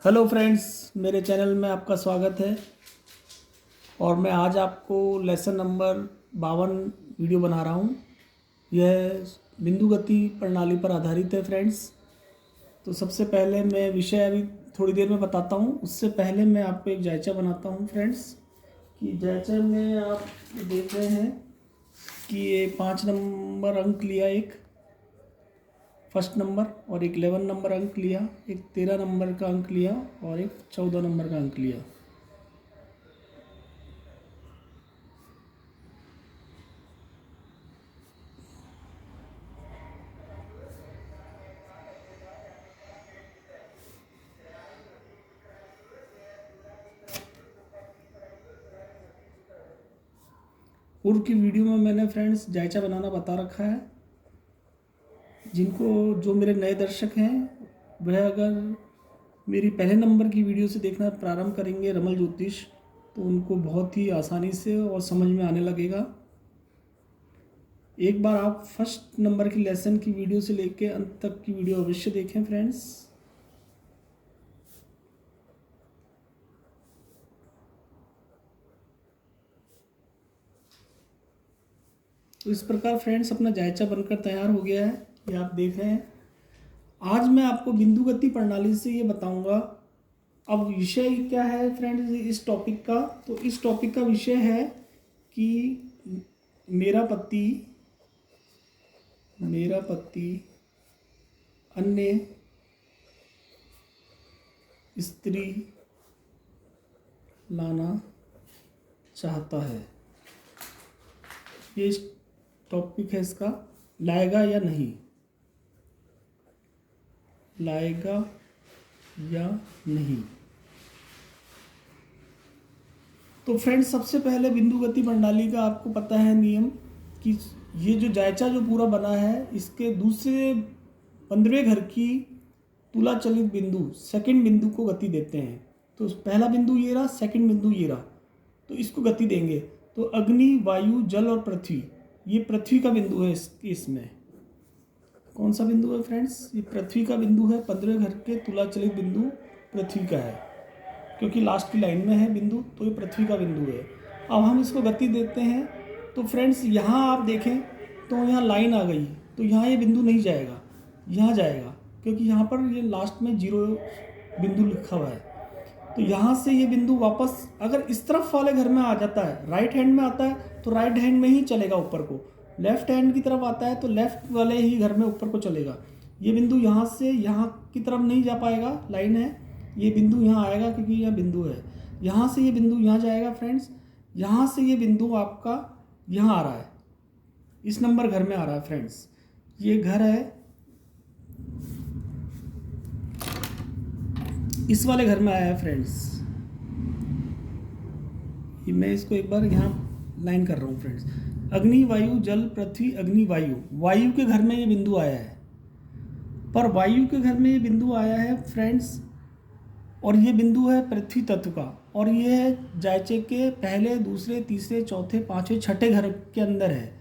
Hello friends, मेरे channel में आपका स्वागत है। और मैं आज आपको लेसन नंबर 52 वीडियो बना रहा हूँ। यह बिंदु गति प्रणाली पर आधारित है फ्रेंड्स। तो सबसे पहले मैं विषय अभी थोड़ी देर में बताता हूँ, उससे पहले मैं आपको एक जायचा बनाता हूँ फ्रेंड्स। कि जायचा में आप देख रहे हैं कि ये 5 नंबर अंक लिया, एक फर्स्ट नंबर, और एक 11 नंबर अंक लिया, एक 13 नंबर का अंक लिया और एक 14 नंबर का अंक लिया। पूर्व की वीडियो में मैंने फ्रेंड्स जायचा बनाना बता रखा है। जिनको जो मेरे नए दर्शक हैं वह अगर मेरी पहले नंबर की वीडियो से देखना प्रारंभ करेंगे रमल ज्योतिष, तो उनको बहुत ही आसानी से और समझ में आने लगेगा। एक बार आप फर्स्ट नंबर की लेसन की वीडियो से लेके अंत तक की वीडियो अवश्य देखें फ्रेंड्स। तो इस प्रकार फ्रेंड्स अपना जायचा बनकर तैयार हो गया है, ये आप देख रहे हैं। आज मैं आपको बिंदु गति प्रणाली से ये बताऊंगा। अब विषय क्या है फ्रेंड्स इस टॉपिक का? तो इस टॉपिक का विषय है कि मेरा पति अन्य स्त्री लाना चाहता है। ये इस टॉपिक है इसका, लाएगा या नहीं, लाएगा या नहीं। तो फ्रेंड्स सबसे पहले बिंदु गति प्रणाली का आपको पता है नियम कि ये जो जायचा जो पूरा बना है इसके दूसरे 15वें घर की तुला चलित बिंदु सेकंड बिंदु को गति देते हैं। तो पहला बिंदु ये रहा, सेकंड बिंदु ये रहा, तो इसको गति देंगे। तो अग्नि, वायु, जल और पृथ्वी, ये पृथ्वी का बिंदु है। इसमें कौन सा बिंदु है फ्रेंड्स? ये पृथ्वी का बिंदु है। 15वें घर के तुला चलित बिंदु पृथ्वी का है, क्योंकि लास्ट की लाइन में है बिंदु, तो ये पृथ्वी का बिंदु है। अब हम इसको गति देते हैं। तो फ्रेंड्स यहाँ आप देखें तो यहाँ लाइन आ गई, तो यहाँ ये बिंदु नहीं जाएगा, यहाँ जाएगा, क्योंकि यहाँ पर ये लास्ट में 0 बिंदु लिखा हुआ है। तो यहाँ से ये बिंदु वापस अगर इस तरफ वाले घर में आ जाता है, राइट हैंड में आता है तो राइट हैंड में ही चलेगा ऊपर को, लेफ्ट हैंड की तरफ आता है तो लेफ्ट वाले ही घर में ऊपर को चलेगा। ये बिंदु यहाँ से यहाँ की तरफ नहीं जा पाएगा, लाइन है, ये बिंदु यहाँ आएगा क्योंकि यह बिंदु है। यहाँ से ये बिंदु यहाँ जाएगा फ्रेंड्स। यहाँ से ये बिंदु आपका यहाँ आ रहा है, इस नंबर घर में आ रहा है फ्रेंड्स। ये घर है, इस वाले घर में आया है फ्रेंड्स। ये मैं इसको एक बार यहाँ लाइन कर रहा हूँ फ्रेंड्स। अग्नि, वायु, जल, पृथ्वी, अग्नि, वायु, वायु के घर में ये बिंदु आया है। पर वायु के घर में ये बिंदु आया है फ्रेंड्स, और ये बिंदु है पृथ्वी तत्व का, और ये है जायचे के पहले, दूसरे, तीसरे, चौथे, पाँचवें, छठे घर के अंदर है।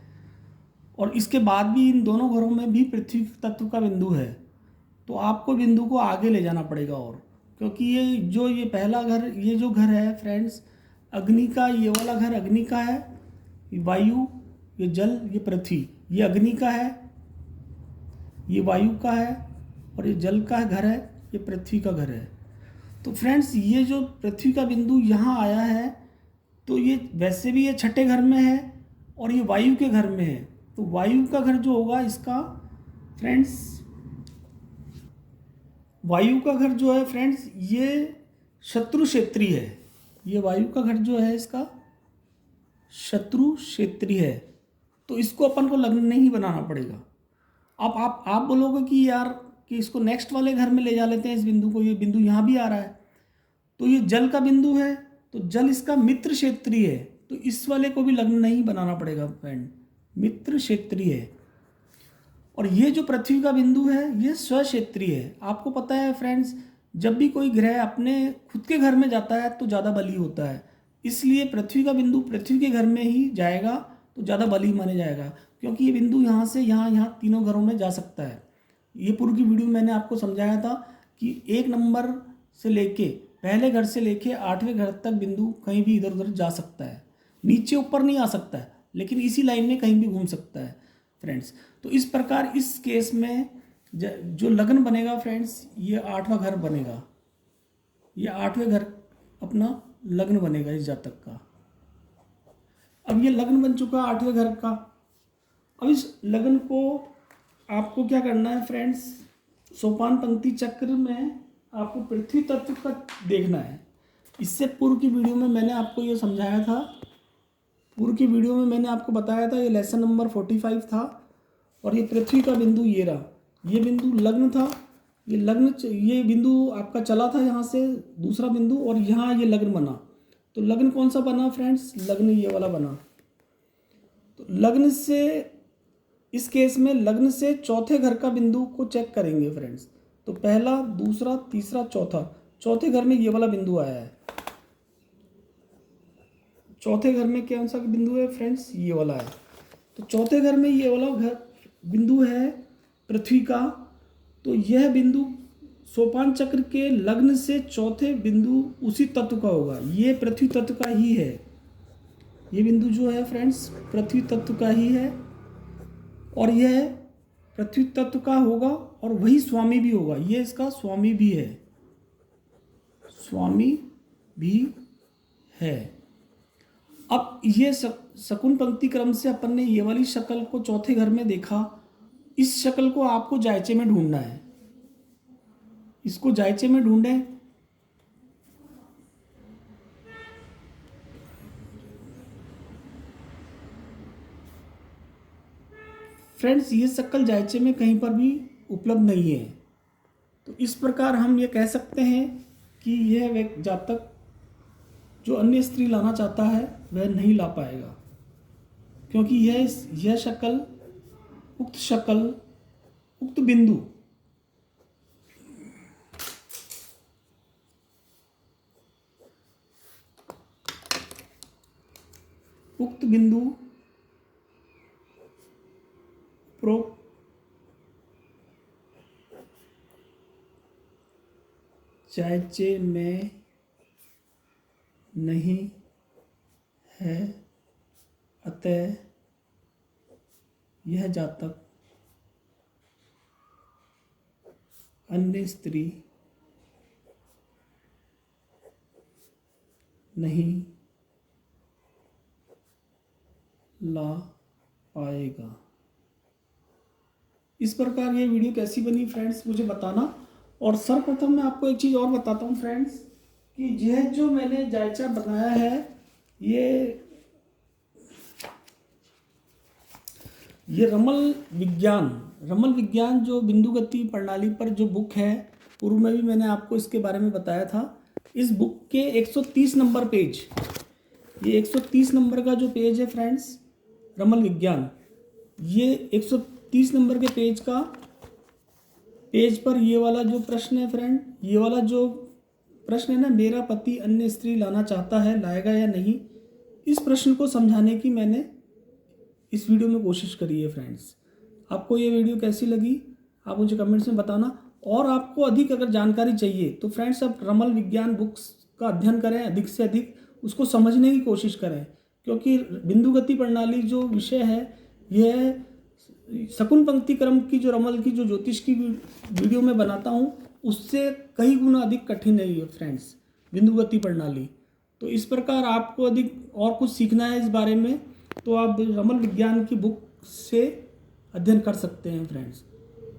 और इसके बाद भी इन दोनों घरों में भी पृथ्वी तत्व का बिंदु है। तो आपको बिंदु को आगे ले जाना पड़ेगा, और क्योंकि ये पहला घर, ये जो घर है फ्रेंड्स अग्नि का, ये वाला घर अग्नि का है, ये वायु, ये जल, ये पृथ्वी, ये अग्नि का है, ये वायु का है, और ये जल का घर है, ये पृथ्वी का घर है। तो फ्रेंड्स ये जो पृथ्वी का बिंदु यहाँ आया है, तो ये वैसे भी ये छठे घर में है और ये वायु के घर में है। तो वायु का घर जो होगा इसका फ्रेंड्स, वायु का घर जो है फ्रेंड्स ये शत्रु क्षेत्रीय है। ये वायु का घर जो है इसका शत्रु क्षेत्रीय है। तो इसको अपन को लग्न नहीं बनाना पड़ेगा। अब आप बोलोगे कि यार कि इसको नेक्स्ट वाले घर में ले जा लेते हैं इस बिंदु को, ये बिंदु यहाँ भी आ रहा है, तो ये जल का बिंदु है, तो जल इसका मित्र क्षेत्रीय है, तो इस वाले को भी लग्न नहीं बनाना पड़ेगा फ्रेंड, मित्र क्षेत्रीय है। और ये जो पृथ्वी का बिंदु है ये स्वक्षेत्रीय है। आपको पता है फ्रेंड्स, जब भी कोई ग्रह अपने खुद के घर में जाता है तो ज़्यादा बली होता है, इसलिए पृथ्वी का बिंदु पृथ्वी के घर में ही जाएगा तो ज़्यादा बली माने जाएगा, क्योंकि ये बिंदु यहाँ से यहाँ तीनों घरों में जा सकता है। ये पूर्व की वीडियो मैंने आपको समझाया था कि एक नंबर से लेके पहले घर से लेके 8वें घर तक बिंदु कहीं भी इधर उधर जा सकता है, नीचे ऊपर नहीं आ सकता है, लेकिन इसी लाइन में कहीं भी घूम सकता है फ्रेंड्स। तो इस प्रकार इस केस में जो लग्न बनेगा फ्रेंड्स, ये 8वां घर बनेगा, ये 8वें घर अपना लग्न बनेगा इस जातक का। अब ये लग्न बन चुका 8वें घर का। अब इस लग्न को आपको क्या करना है फ्रेंड्स, सोपान पंक्ति चक्र में आपको पृथ्वी तत्व का देखना है। इससे पूर्व की वीडियो में मैंने आपको ये समझाया था, पूर्व की वीडियो में मैंने आपको बताया था, ये लेसन नंबर 45 था। और ये पृथ्वी का बिंदु ये रहा, ये बिंदु लग्न था, ये लग्न, ये बिंदु आपका चला था यहाँ से दूसरा बिंदु, और यहाँ ये लग्न बना। तो लग्न कौन सा बना फ्रेंड्स, लग्न ये वाला बना। तो लग्न से, इस केस में लग्न से चौथे घर का बिंदु को चेक करेंगे फ्रेंड्स। तो पहला, दूसरा, तीसरा, चौथा, चौथे घर में ये वाला बिंदु आया है। चौथे घर में कौन सा बिंदु है फ्रेंड्स, ये वाला है। तो चौथे घर में ये वाला घर बिंदु है पृथ्वी का। तो यह बिंदु सोपान चक्र के लग्न से चौथे बिंदु उसी तत्व का होगा, ये पृथ्वी तत्व का ही है। ये बिंदु जो है फ्रेंड्स पृथ्वी तत्व का ही है, और यह पृथ्वी तत्व का होगा और वही स्वामी भी होगा, ये इसका स्वामी भी है, स्वामी भी है। अब ये शकुन पंक्ति क्रम से अपन ने ये वाली शक्ल को चौथे घर में देखा। इस शक्ल को आपको जायचे में ढूंढना है, इसको जायचे में ढूंढें। फ्रेंड्स ये शक्ल जायचे में कहीं पर भी उपलब्ध नहीं है। तो इस प्रकार हम ये कह सकते हैं कि यह जातक जो अन्य स्त्री लाना चाहता है वह नहीं ला पाएगा, क्योंकि यह शक्ल, उक्त शक्ल, उक्त बिंदु उपरोक्त जायचे में नहीं है, अतः यह जातक अन्य स्त्री नहीं ला पाएगा। इस प्रकार ये वीडियो कैसी बनी फ्रेंड्स मुझे बताना। और सर्वप्रथम मैं आपको एक चीज़ और बताता हूँ फ्रेंड्स, कि यह जो मैंने जायचा बनाया है, ये रमल विज्ञान जो बिंदु गति प्रणाली पर जो बुक है, पूर्व में भी मैंने आपको इसके बारे में बताया था। इस बुक के 130 नंबर पेज, ये 130 नंबर का जो पेज है फ्रेंड्स, रमल विज्ञान, ये 130 नंबर के पेज पर ये वाला जो प्रश्न है फ्रेंड, ये वाला जो प्रश्न है ना, मेरा पति अन्य स्त्री लाना चाहता है, लाएगा या नहीं, इस प्रश्न को समझाने की मैंने इस वीडियो में कोशिश करी है फ्रेंड्स। आपको ये वीडियो कैसी लगी आप मुझे कमेंट्स में बताना। और आपको अधिक अगर जानकारी चाहिए तो फ्रेंड्स आप रमल विज्ञान बुक्स का अध्ययन करें, अधिक से अधिक उसको समझने की कोशिश करें, क्योंकि बिंदु गति प्रणाली जो विषय है, यह शकुन पंक्ति क्रम की जो रमल की जो ज्योतिष की वीडियो में बनाता हूँ, उससे कई गुना अधिक कठिन है ये फ्रेंड्स बिंदु गति प्रणाली। तो इस प्रकार आपको अधिक और कुछ सीखना है इस बारे में, तो आप रमल विज्ञान की बुक से अध्ययन कर सकते हैं फ्रेंड्स।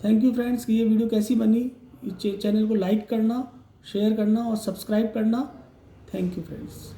थैंक यू फ्रेंड्स कि ये वीडियो कैसी बनी। इस चैनल को लाइक करना, शेयर करना और सब्सक्राइब करना। Thank you friends.